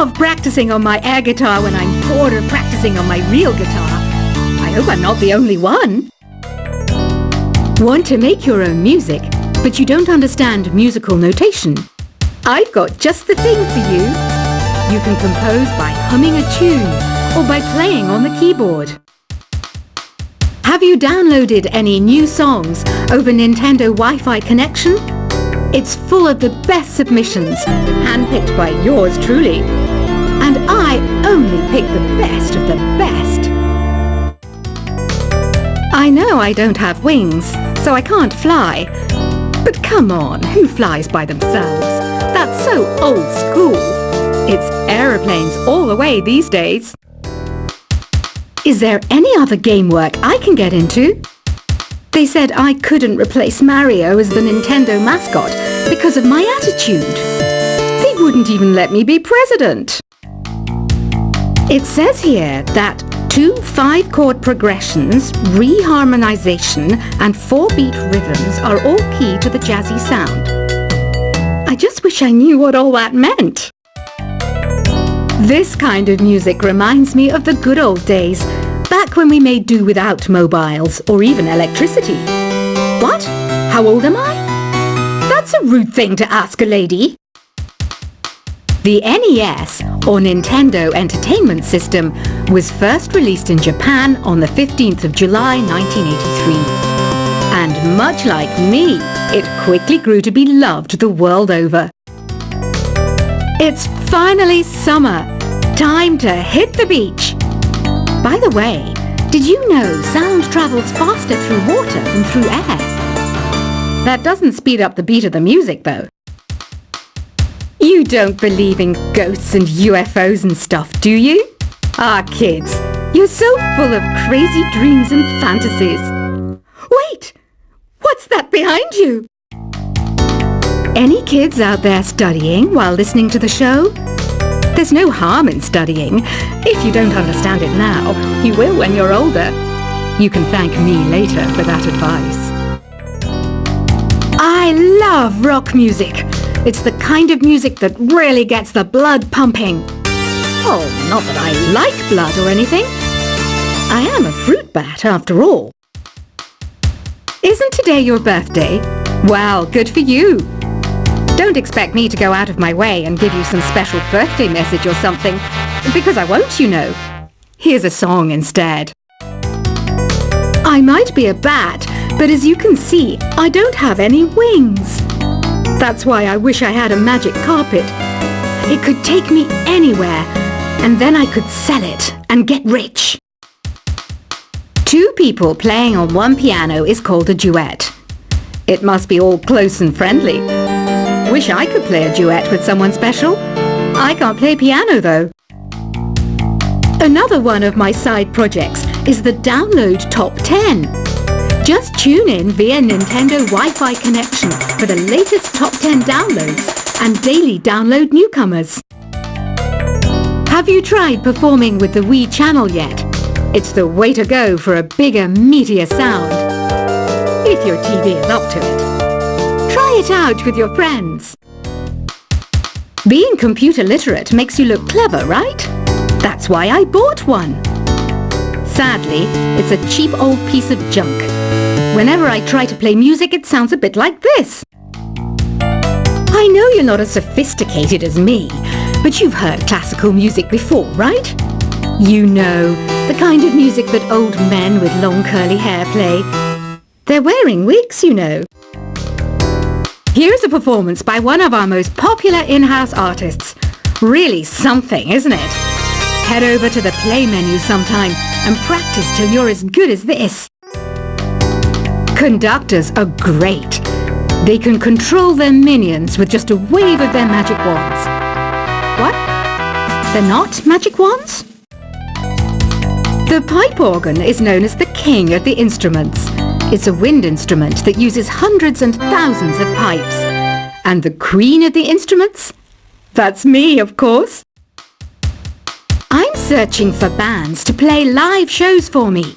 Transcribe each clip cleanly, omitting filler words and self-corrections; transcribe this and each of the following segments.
love practicing on my air guitar when I'm bored of practicing on my real guitar. I hope I'm not the only one. Want to make your own music, but you don't understand musical notation? I've got just the thing for you. You can compose by humming a tune or by playing on the keyboard. Have you downloaded any new songs over Nintendo Wi-Fi connection? It's full of the best submissions, handpicked by yours truly. And I only pick the best of the best. I know I don't have wings, so I can't fly. But come on, who flies by themselves? That's so old school. It's aeroplanes all the way these days. Is there any other game work I can get into? They said I couldn't replace Mario as the Nintendo mascot because of my attitude. They wouldn't even let me be president. It says here that 2 5-chord progressions, reharmonization, and 4-beat rhythms are all key to the jazzy sound. I just wish I knew what all that meant. This kind of music reminds me of the good old days, back when we made do without mobiles or even electricity. What? How old am I? That's a rude thing to ask a lady. The NES, or Nintendo Entertainment System, was first released in Japan on the 15th of July 1983. And much like me, it quickly grew to be loved the world over. It's finally summer. Time to hit the beach. By the way, did you know sound travels faster through water than through air? That doesn't speed up the beat of the music, though. You don't believe in ghosts and UFOs and stuff, do you? Ah, kids, you're so full of crazy dreams and fantasies. Wait! What's that behind you? Any kids out there studying while listening to the show? There's no harm in studying. If you don't understand it now, you will when you're older. You can thank me later for that advice. I love rock music. It's the kind of music that really gets the blood pumping. Oh, not that I like blood or anything. I am a fruit bat after all. Isn't today your birthday? Well, good for you. Don't expect me to go out of my way and give you some special birthday message or something, because I won't, you know. Here's a song instead. I might be a bat, but as you can see, I don't have any wings. That's why I wish I had a magic carpet. It could take me anywhere, and then I could sell it and get rich. 2 people playing on one piano is called a duet. It must be all close and friendly. Wish I could play a duet with someone special. I can't play piano though. Another one of my side projects is the Download Top 10. Just tune in via Nintendo Wi-Fi connection for the latest Top 10 downloads and daily download newcomers. Have you tried performing with the Wii channel yet? It's the way to go for a bigger, meatier sound. If your TV is up to it. Try it out with your friends. Being computer literate makes you look clever, right? That's why I bought one. Sadly, it's a cheap old piece of junk. Whenever I try to play music, it sounds a bit like this. I know you're not as sophisticated as me, but you've heard classical music before, right? You know, the kind of music that old men with long curly hair play. They're wearing wigs, you know. Here's a performance by one of our most popular in-house artists. Really something, isn't it? Head over to the play menu sometime and practice till you're as good as this. Conductors are great. They can control their minions with just a wave of their magic wands. What? They're not magic wands? The pipe organ is known as the king of the instruments. It's a wind instrument that uses hundreds and thousands of pipes. And the queen of the instruments? That's me, of course. I'm searching for bands to play live shows for me.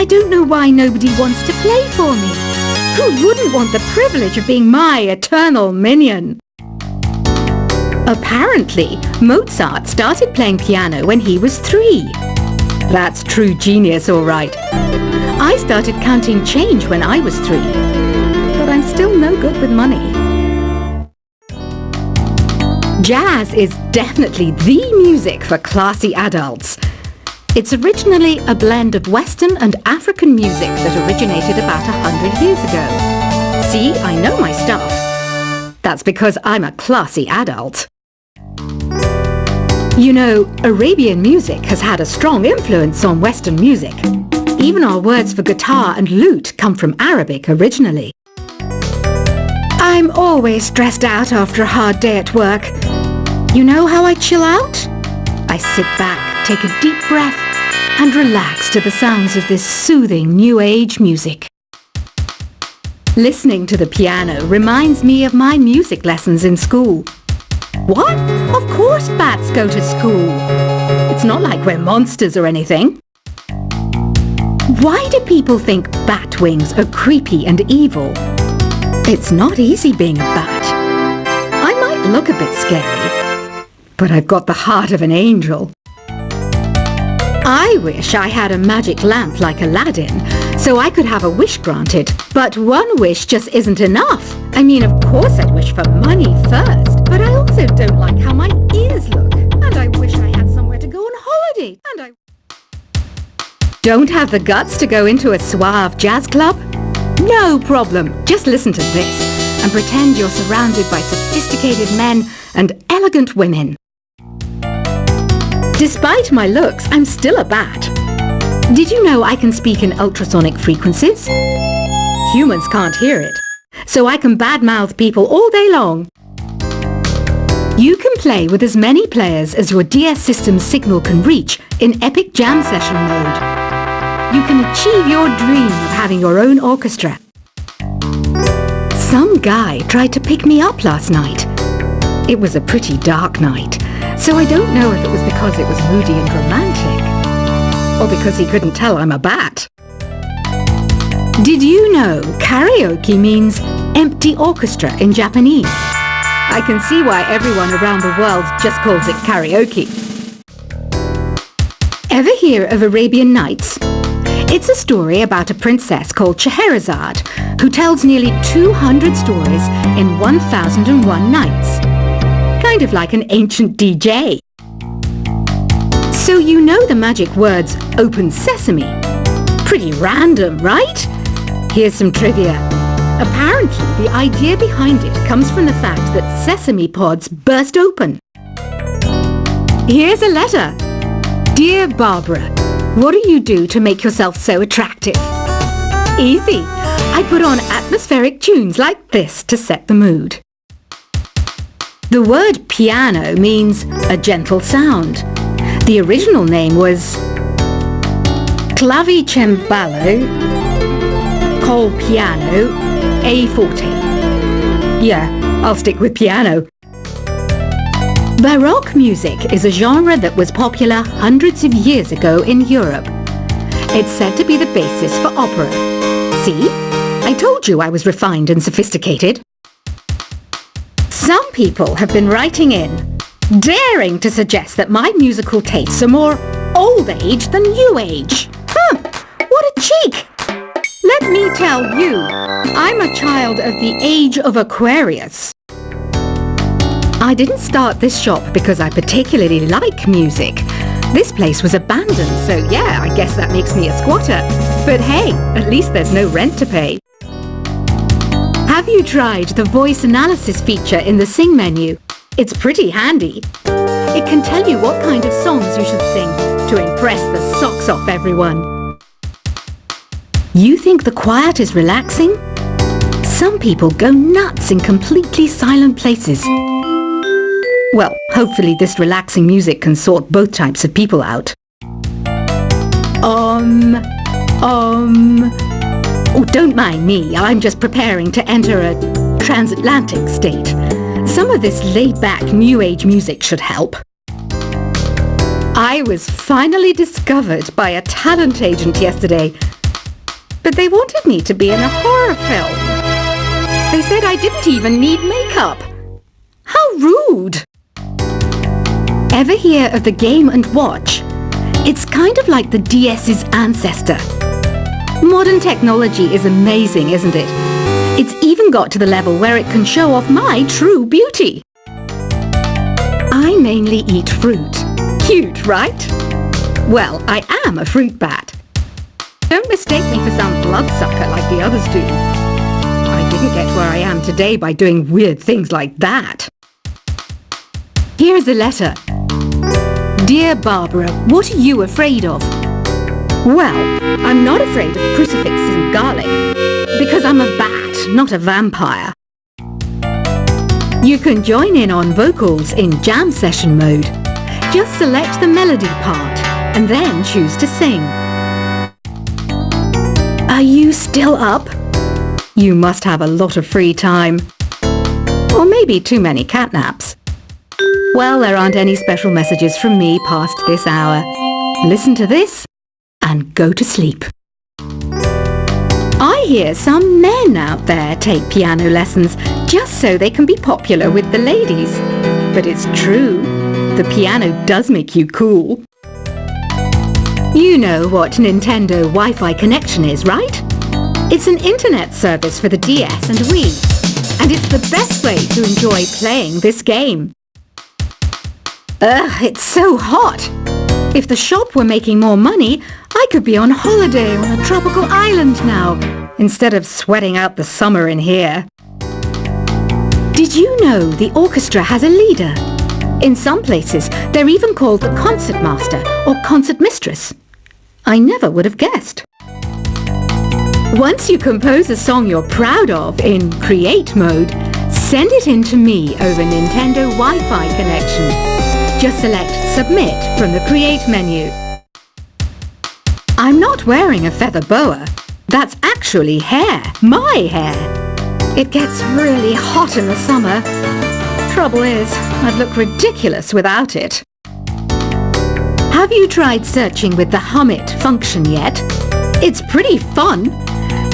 I don't know why nobody wants to play for me. Who wouldn't want the privilege of being my eternal minion? Apparently, Mozart started playing piano when he was 3. That's true genius, all right. I started counting change when I was 3, but I'm still no good with money. Jazz is definitely the music for classy adults. It's originally a blend of Western and African music that originated about 100 years ago. See, I know my stuff. That's because I'm a classy adult. You know, Arabian music has had a strong influence on Western music. Even our words for guitar and lute come from Arabic originally. I'm always stressed out after a hard day at work. You know how I chill out? I sit back, take a deep breath, and relax to the sounds of this soothing new age music. Listening to the piano reminds me of my music lessons in school. What? Of course bats go to school. It's not like we're monsters or anything. Why do people think bat wings are creepy and evil? It's not easy being a bat. I might look a bit scary, but I've got the heart of an angel. I wish I had a magic lamp like Aladdin, so I could have a wish granted. But one wish just isn't enough. I mean, of course I'd wish for money first, but I also don't like how my ears look. And I wish I had somewhere to go on holiday. And I don't have the guts to go into a suave jazz club? No problem. Just listen to this and pretend you're surrounded by sophisticated men and elegant women. Despite my looks, I'm still a bat. Did you know I can speak in ultrasonic frequencies? Humans can't hear it, so I can badmouth people all day long. You can play with as many players as your DS system's signal can reach in epic jam session mode. You can achieve your dream of having your own orchestra. Some guy tried to pick me up last night. It was a pretty dark night, so I don't know if it was because it was moody and romantic, or because he couldn't tell I'm a bat. Did you know karaoke means empty orchestra in Japanese? I can see why everyone around the world just calls it karaoke. Ever hear of Arabian Nights? It's a story about a princess called Scheherazade, who tells nearly 200 stories in 1001 nights. Kind of like an ancient DJ. So you know the magic words "open sesame." Pretty random, right? Here's some trivia. Apparently, the idea behind it comes from the fact that sesame pods burst open. Here's a letter. Dear Barbara, what do you do to make yourself so attractive? Easy. I put on atmospheric tunes like this to set the mood. The word piano means a gentle sound. The original name was clavicembalo col piano a forte. Yeah, I'll stick with piano. Baroque music is a genre that was popular hundreds of years ago in Europe. It's said to be the basis for opera. See? I told you I was refined and sophisticated. Some people have been writing in, daring to suggest that my musical tastes are more old age than new age. What a cheek! Let me tell you, I'm a child of the age of Aquarius. I didn't start this shop because I particularly like music. This place was abandoned, so yeah, I guess that makes me a squatter. But hey, at least there's no rent to pay. Have you tried the voice analysis feature in the Sing menu? It's pretty handy. It can tell you what kind of songs you should sing to impress the socks off everyone. You think the quiet is relaxing? Some people go nuts in completely silent places. Well, hopefully this relaxing music can sort both types of people out. Oh, don't mind me. I'm just preparing to enter a transatlantic state. Some of this laid-back New Age music should help. I was finally discovered by a talent agent yesterday, but they wanted me to be in a horror film. They said I didn't even need makeup. How rude! Ever hear of the Game & Watch? It's kind of like the DS's ancestor. Modern technology is amazing, isn't it? It's even got to the level where it can show off my true beauty. I mainly eat fruit. Cute, right? Well, I am a fruit bat. Don't mistake me for some bloodsucker like the others do. I didn't get where I am today by doing weird things like that. Here's a letter. Dear Barbara, what are you afraid of? Well, I'm not afraid of crucifixes and garlic, because I'm a bat, not a vampire. You can join in on vocals in jam session mode. Just select the melody part and then choose to sing. Are you still up? You must have a lot of free time. Or maybe too many catnaps. Well, there aren't any special messages from me past this hour. Listen to this and go to sleep. I hear some men out there take piano lessons just so they can be popular with the ladies. But it's true, the piano does make you cool. You know what Nintendo Wi-Fi connection is, right? It's an internet service for the DS and Wii, and it's the best way to enjoy playing this game. Ugh, it's so hot! If the shop were making more money, I could be on holiday on a tropical island now, instead of sweating out the summer in here. Did you know the orchestra has a leader? In some places, they're even called the concert master or concert mistress. I never would have guessed. Once you compose a song you're proud of in Create mode, send it in to me over Nintendo Wi-Fi connection. Just select Submit from the Create menu. I'm not wearing a feather boa. That's actually hair, my hair. It gets really hot in the summer. Trouble is, I'd look ridiculous without it. Have you tried searching with the Hum It function yet? It's pretty fun.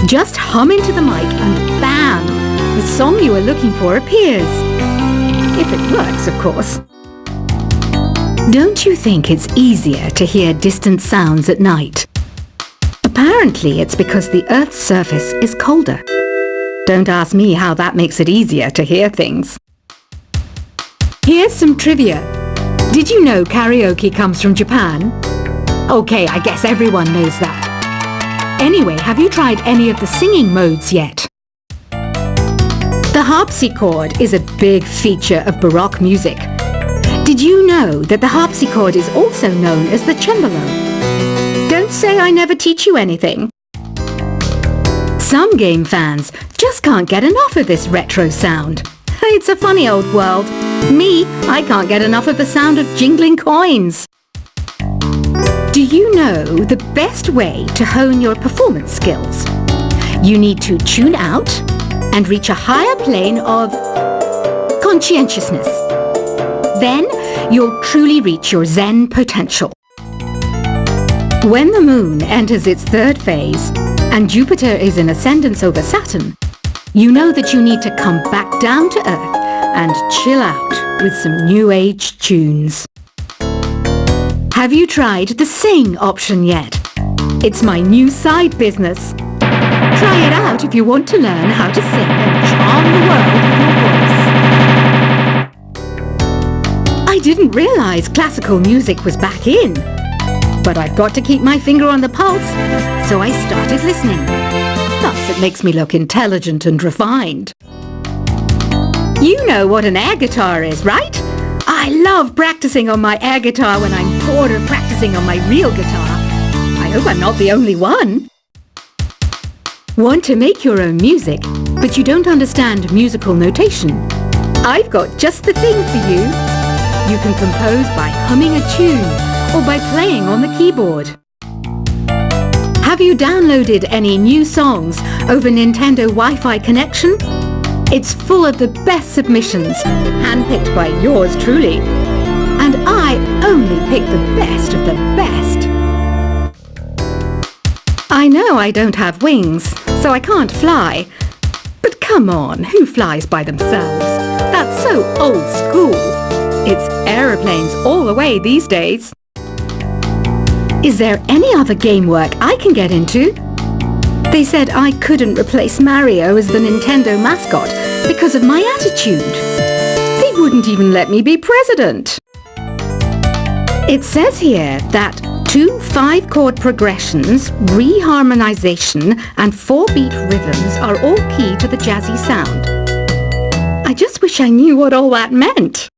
Just hum into the mic and bam! The song you are looking for appears. If it works, of course. Don't you think it's easier to hear distant sounds at night? Apparently it's because the Earth's surface is colder. Don't ask me how that makes it easier to hear things. Here's some trivia. Did you know karaoke comes from Japan? Okay, I guess everyone knows that. Anyway, have you tried any of the singing modes yet? The harpsichord is a big feature of Baroque music. Did you know that the harpsichord is also known as the cembalo? Don't say I never teach you anything. Some game fans just can't get enough of this retro sound. It's a funny old world. Me, I can't get enough of the sound of jingling coins. Do you know the best way to hone your performance skills? You need to tune out and reach a higher plane of conscientiousness. Then you'll truly reach your Zen potential. When the moon enters its third phase and Jupiter is in ascendance over Saturn, you know that you need to come back down to Earth and chill out with some new age tunes. Have you tried the Sing option yet? It's my new side business. Try it out if you want to learn how to sing and charm the world with your voice. I didn't realize classical music was back in. But I've got to keep my finger on the pulse, so I started listening. Plus, it makes me look intelligent and refined. You know what an air guitar is, right? I love practicing on my air guitar when I'm bored of practicing on my real guitar. I hope I'm not the only one. Want to make your own music, but you don't understand musical notation? I've got just the thing for you. You can compose by humming a tune or by playing on the keyboard. Have you downloaded any new songs over Nintendo Wi-Fi connection? It's full of the best submissions, handpicked by yours truly. And I only pick the best of the best. I know I don't have wings, so I can't fly. But come on, who flies by themselves? That's so old school. It's aeroplanes all the way these days. Is there any other game work I can get into? They said I couldn't replace Mario as the Nintendo mascot because of my attitude. They wouldn't even let me be president. It says here that 2 5-chord progressions, reharmonization and 4-beat rhythms are all key to the jazzy sound. I just wish I knew what all that meant.